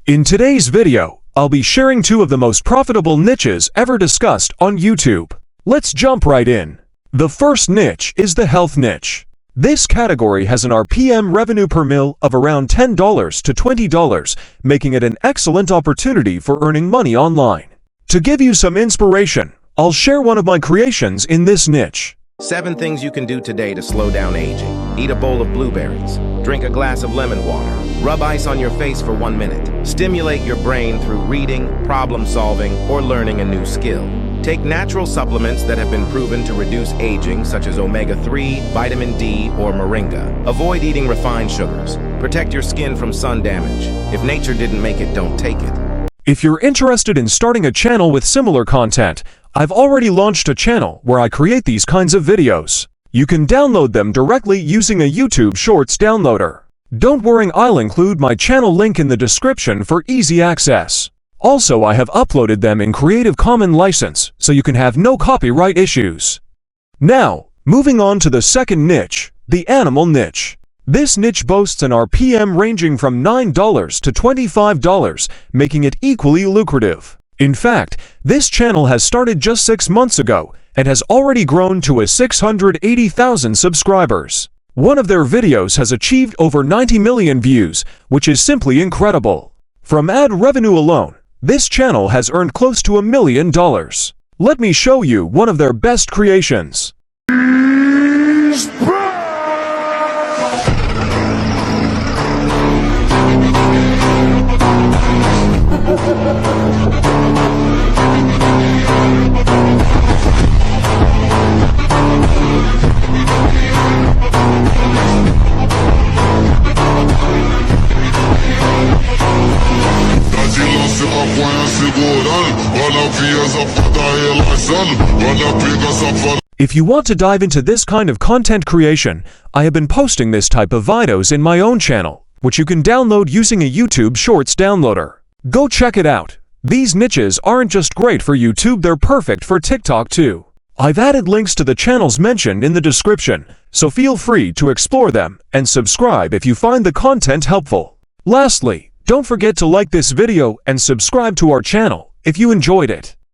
In today's video, I'll be sharing two of the most profitable niches ever discussed on YouTube. Let's jump right in. The first niche is the health niche. This category has an RPM revenue per mil of around $10 to $20, making it an excellent opportunity for earning money online. To give you some inspiration, I'll share one of my creations in this niche. 7 things you can do today to slow down aging. Eat a bowl of blueberries. Drink a glass of lemon water. Rub ice on your face for 1 minute. Stimulate your brain through reading, problem solving, or learning a new skill. Take natural supplements that have been proven to reduce aging, such as omega-3, vitamin D, or moringa. Avoid eating refined sugars. Protect your skin from sun damage. If nature didn't make it, don't take it. If you're interested in starting a channel with similar content, I've already launched a channel where I create these kinds of videos. You can download them directly using a YouTube Shorts downloader. Don't worry, I'll include my channel link in the description for easy access. Also, I have uploaded them in Creative Commons license, so you can have no copyright issues. Now, moving on to the second niche, the animal niche. This niche boasts an RPM ranging from $9 to $25, making it equally lucrative. In fact, this channel has started just 6 months ago and has already grown to 680,000 subscribers. One of their videos has achieved over 90 million views, which is simply incredible. From ad revenue alone, this channel has earned close to $1 million. Let me show you one of their best creations. If you want to dive into this kind of content creation, I have been posting this type of videos in my own channel, which you can download using a YouTube Shorts downloader. Go check it out. These niches aren't just great for YouTube, they're perfect for TikTok too. I've added links to the channels mentioned in the description, so feel free to explore them and subscribe if you find the content helpful. Lastly, don't forget to like this video and subscribe to our channel if you enjoyed it.